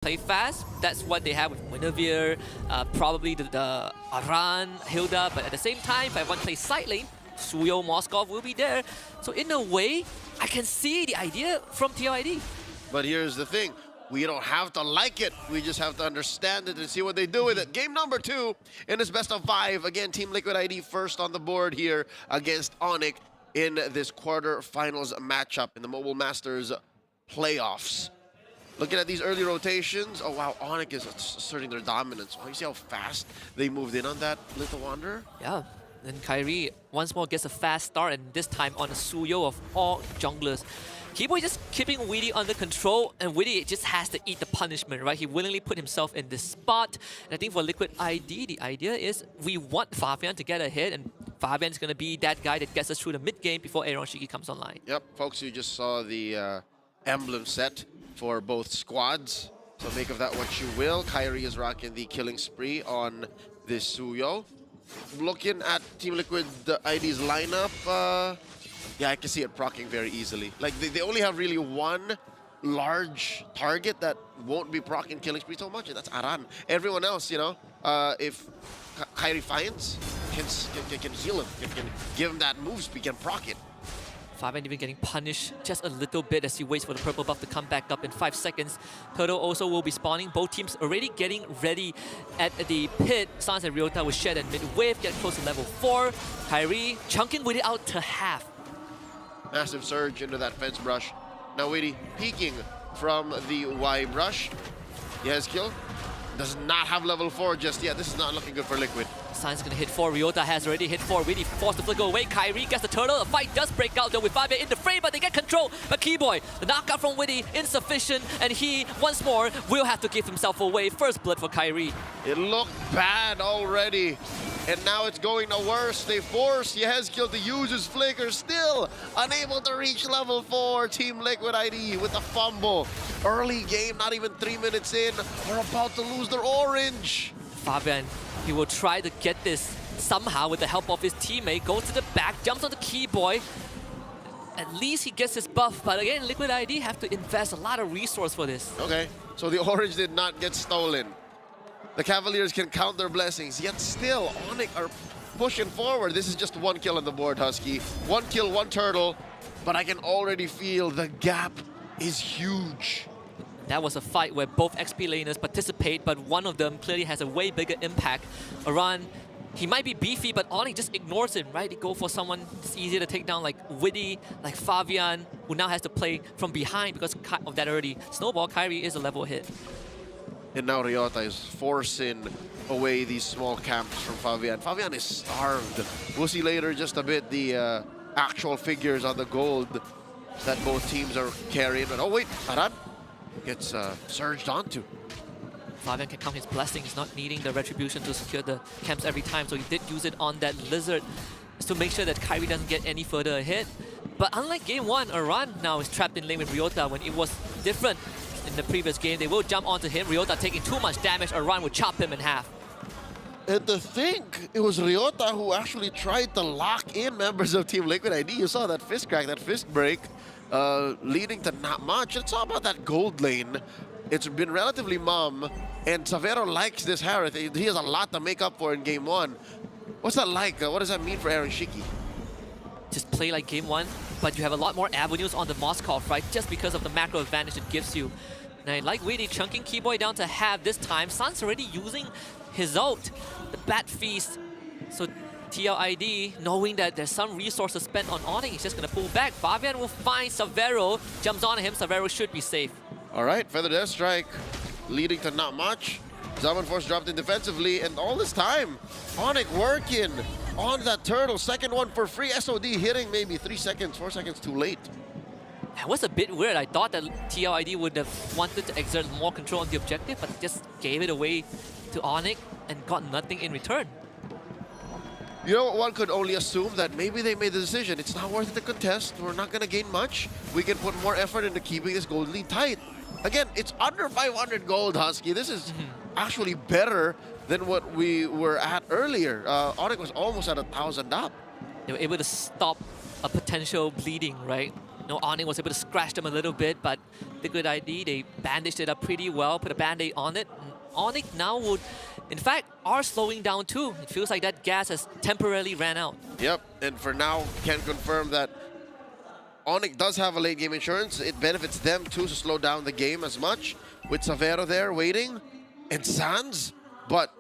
play fast. That's what they have with Winovere, probably the Aran, Hilda, but at the same time, if I want to play side lane, Suyo, Moskov will be there. So in a way, I can see the idea from TLID. But here's the thing. We don't have to like it. We just have to understand it and see what they do with it. Game number 2 in this best of 5. Again, Team Liquid ID first on the board here against ONIC in this quarterfinals matchup in the Mobile Masters playoffs. Looking at these early rotations, oh wow, ONIC is asserting their dominance. Oh, you see how fast they moved in on that Little Wanderer? Yeah, and Kyrie once more gets a fast start, and this time on a Suyo of all junglers. Keyboy just keeping Widdy under control, and Widdy just has to eat the punishment, right? He willingly put himself in this spot. And I think for Liquid ID, the idea is we want Fabian to get ahead, and Fabian's going to be that guy that gets us through the mid-game before Aaron Shiki comes online. Yep, folks, you just saw the emblem set for both squads. So make of that what you will. Kyrie is rocking the killing spree on this Suyo. Looking at Team Liquid ID's lineup, yeah, I can see it proccing very easily. Like, they only have really one large target that won't be proccing killing spree so much, and that's Aran. Everyone else, you know, if Kyrie finds, can heal him, can give him that move speed, can proc it. Fabian even getting punished just a little bit as he waits for the purple buff to come back up in 5 seconds. Turtle also will be spawning. Both teams already getting ready at the pit. Sans and Ryota will shed and mid-wave, get close to level 4. Kyrie chunking Widdy out to half. Massive surge into that fence brush. Now Widdy peeking from the Y brush. Yes, kill. Does not have level 4 just yet. This is not looking good for Liquid. San's gonna hit 4. Ryota has already hit 4. Widdy forced to flicker away. Kyrie gets the turtle. The fight does break out though with Fabian in the frame, but they get control. But Keyboy, the knockout from Widdy, insufficient, and he, once more, will have to give himself away. First blood for Kyrie. It looked bad already. And now it's going to worse. They force Yehezkiel to use his flicker. Still unable to reach level 4. Team Liquid ID with a fumble. Early game, not even 3 minutes in. We're about to lose their orange. Fabian, he will try to get this somehow with the help of his teammate. Goes to the back, jumps on the Keyboy. At least he gets his buff. But again, Liquid ID have to invest a lot of resource for this. Okay, so the orange did not get stolen. The Cavaliers can count their blessings, yet still, ONIC are pushing forward. This is just 1 kill on the board, Husky. 1 kill, 1 turtle, but I can already feel the gap is huge. That was a fight where both XP laners participate, but one of them clearly has a way bigger impact. Aran, he might be beefy, but ONIC just ignores him, right? They go for someone that's easier to take down, like Widdy, like Fabian, who now has to play from behind because of that early snowball. Kyrie is a level hit. And now Ryota is forcing away these small camps from Fabian. Fabian is starved. We'll see later just a bit the actual figures on the gold that both teams are carrying. But oh wait, Aran gets surged onto. Fabian can count his blessings, not needing the retribution to secure the camps every time. So he did use it on that lizard just to make sure that Kyrie doesn't get any further ahead. But unlike game 1, Aran now is trapped in lane with Ryota when it was different. In the previous game, they will jump onto him. Ryota taking too much damage. Aran will chop him in half. And to think, it was Ryota who actually tried to lock in members of Team Liquid ID. You saw that fist crack, that fist break, leading to not much. It's all about that gold lane. It's been relatively mum, and Savero likes this Harith. He has a lot to make up for in game 1. What's that like? What does that mean for Aaron Shiki? Just play like game 1, but you have a lot more avenues on the Moskov, right? Just because of the macro advantage it gives you. And I like Widdy chunking Keyboy down to half this time. San's already using his ult, the Bat Feast. So TLID, knowing that there's some resources spent on ONIC, he's just going to pull back. Fabian will find Savero, jumps on him. Savero should be safe. All right, Feather Death Strike leading to not much. Zaman Force dropped in defensively, and all this time, ONIC working on that turtle. Second one for free. SOD hitting maybe 3 seconds, 4 seconds too late. That was a bit weird. I thought that TLID would have wanted to exert more control on the objective, but just gave it away to ONIC and got nothing in return. You know, one could only assume that maybe they made the decision. It's not worth it to contest. We're not going to gain much. We can put more effort into keeping this gold lead tight. Again, it's under 500 gold, Husky. This is actually better than what we were at earlier. ONIC was almost at 1,000 up. They were able to stop a potential bleeding, right? No, ONIC was able to scratch them a little bit, but Liquid ID, they bandaged it up pretty well, put a band-aid on it. And ONIC now would, in fact, are slowing down too. It feels like that gas has temporarily ran out. Yep, and for now, can confirm that ONIC does have a late game insurance. It benefits them too to slow down the game as much. With Savero there waiting, and Sans, but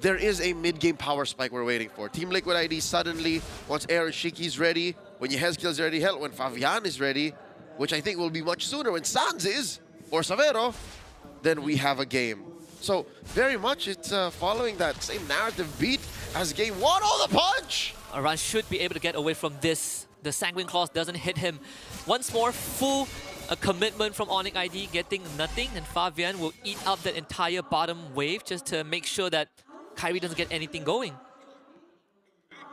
there is a mid-game power spike we're waiting for. Team Liquid ID suddenly, once Aaron Shiki's ready, when Yehezkiel's ready, hell, when Fabian is ready, which I think will be much sooner when Sans is, or Savero, then we have a game. So very much it's following that same narrative beat as game one. Oh, the punch! Aran should be able to get away from this. The Sanguine Claws doesn't hit him. Once more, full commitment from ONIC ID, getting nothing, and Fabian will eat up that entire bottom wave just to make sure that Kairi doesn't get anything going.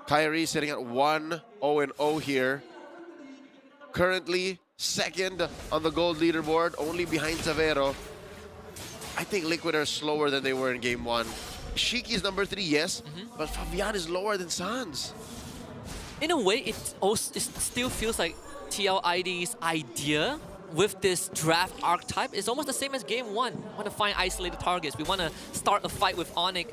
Kairi sitting at 1-0-0 here. Currently second on the gold leaderboard, only behind Savero. I think Liquid are slower than they were in game one. Shiki is number 3, yes, but Fabian is lower than Sans. In a way, it still feels like TLID's idea with this draft archetype is almost the same as game one. We want to find isolated targets. We want to start a fight with ONIC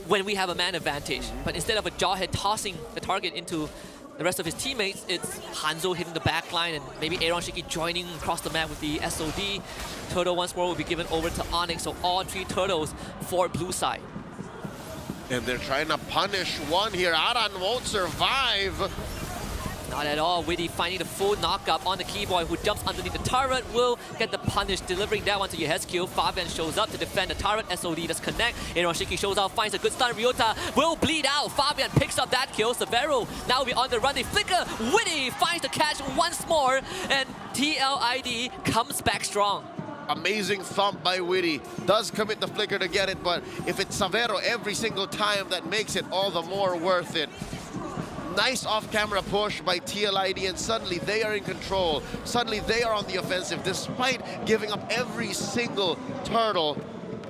when we have a man advantage. But instead of a Jawhead tossing the target into the rest of his teammates, it's Hanzo hitting the backline and maybe Aaron Shiki joining across the map with the SOD. Turtle once more will be given over to ONIC, so all 3 turtles for blue side. And they're trying to punish one here. Aran won't survive. Not at all. Witty finding the full knockup on the Keyboy, who jumps underneath the turret, will get the punish, delivering that one to Yehezkiel. Fabian shows up to defend the turret. SOD does connect. Aaron Shiki shows out, finds a good stun. Ryota will bleed out. Fabian picks up that kill. Savero now will be on the run. They flicker. Witty finds the catch once more, and TLID comes back strong. Amazing thump by Witty. Does commit the flicker to get it, but if it's Savero every single time, that makes it all the more worth it. Nice off-camera push by TLID, and suddenly they are in control. Suddenly they are on the offensive, despite giving up every single turtle.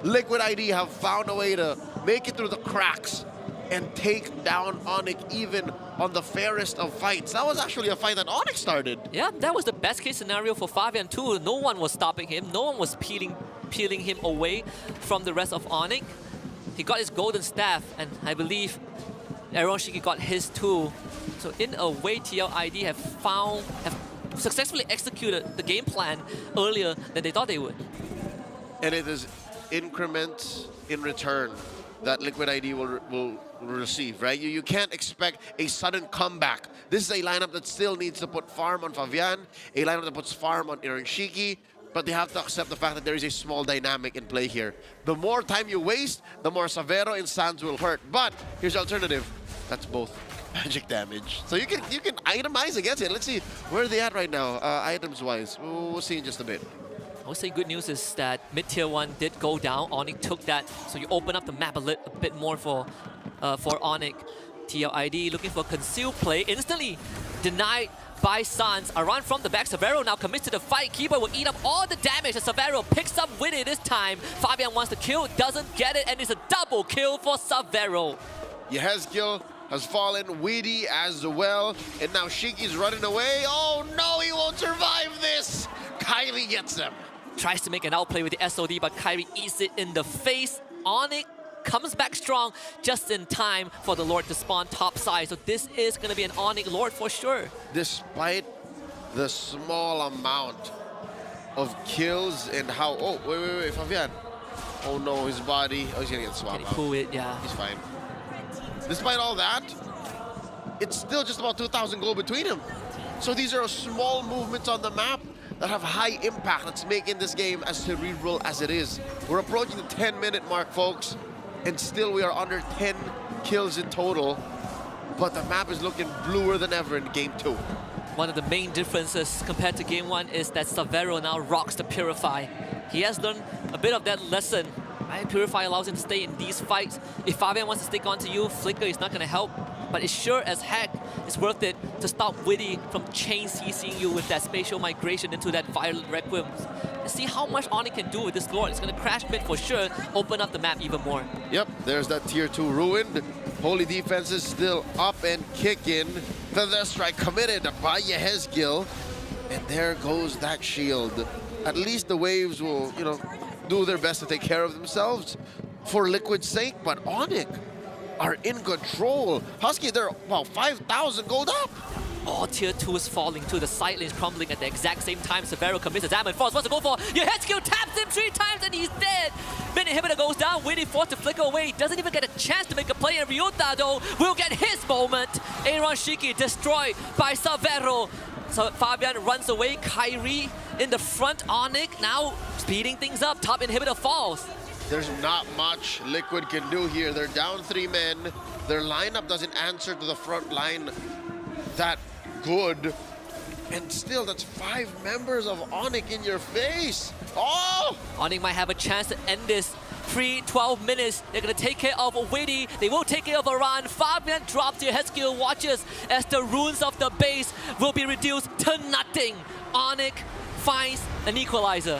Liquid ID have found a way to make it through the cracks and take down ONIC even on the fairest of fights. That was actually a fight that ONIC started. Yeah, that was the best case scenario for Fabian too. No one was stopping him. No one was peeling him away from the rest of ONIC. He got his golden staff, and I believe Aaron Shiki got his too. So in a way, TLID have successfully executed the game plan earlier than they thought they would. And it is increments in return that Liquid ID will receive, right? You can't expect a sudden comeback. This is a lineup that still needs to put farm on Fabian, a lineup that puts farm on Aaron Shiki, but they have to accept the fact that there is a small dynamic in play here. The more time you waste, the more Savero and Sans will hurt. But here's the alternative. That's both magic damage. So you can itemize against it. Let's see where are they at right now, items-wise. We'll see in just a bit. I would say good news is that mid-tier 1 did go down. ONIC took that, so you open up the map a bit more for ONIC. TLID looking for concealed play, instantly denied by Sans. Aran from the back. Savero now commits to the fight. Keyboard will eat up all the damage as Savero picks up with it this time. Fabian wants to kill, doesn't get it, and it's a double kill for Savero. Yehezkiel has fallen, Weedy as well, and now Shiki's running away. Oh no, he won't survive this! Kylie gets him. Tries to make an outplay with the SOD, but Kairi eats it in the face. ONIC comes back strong just in time for the Lord to spawn top side. So this is going to be an ONIC Lord for sure. Despite the small amount of kills and how... Oh, wait, Fabian. Oh no, his body. Oh, he's going to get swapped Can out. he pull it? Yeah. He's fine. Despite all that, it's still just about 2,000 gold between him. So these are small movements on the map that have high impact. That's making this game as cerebral as it is. We're approaching the 10-minute mark, folks, and still we are under 10 kills in total. But the map is looking bluer than ever in game 2. One of the main differences compared to game 1 is that Savero now rocks the Purify. He has learned a bit of that lesson. Right? Purify allows him to stay in these fights. If Fabian wants to stick onto you, Flicker is not going to help. But it's sure as heck it's worth it to stop Witty from chain CCing you with that spatial migration into that Violet Requiem. And see how much ONIC can do with this Lord. It's going to crash mid for sure, open up the map even more. Yep, there's that tier 2 ruined. Holy defense is still up and kicking. Feather Strike committed by Yehezkiel. And there goes that shield. At least the Waves will, you know, do their best to take care of themselves for Liquid's sake, but ONIC are in control. Husky, they're, wow, 5,000 gold up. All tier 2s falling to the side lanes, crumbling at the exact same time. Severo commits a diamond force, wants to go for your head skill, taps him 3 times and he's dead. Mid inhibitor goes down, waiting for it to flicker away. Doesn't even get a chance to make a play, and Ryota though will get his moment. Aaron Shiki destroyed by Severo. So Fabian runs away, Kyrie in the front, ONIC now speeding things up, top inhibitor falls. There's not much Liquid can do here. They're down 3 men. Their lineup doesn't answer to the front line that good. And still, that's 5 members of ONIC in your face. Oh! ONIC might have a chance to end this. 12 minutes. They're going to take care of Witty. They will take care of Aran. Fabian drops their head skill watches as the runes of the base will be reduced to nothing. ONIC finds an equalizer.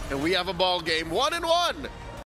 And we have a ball game, 1-1.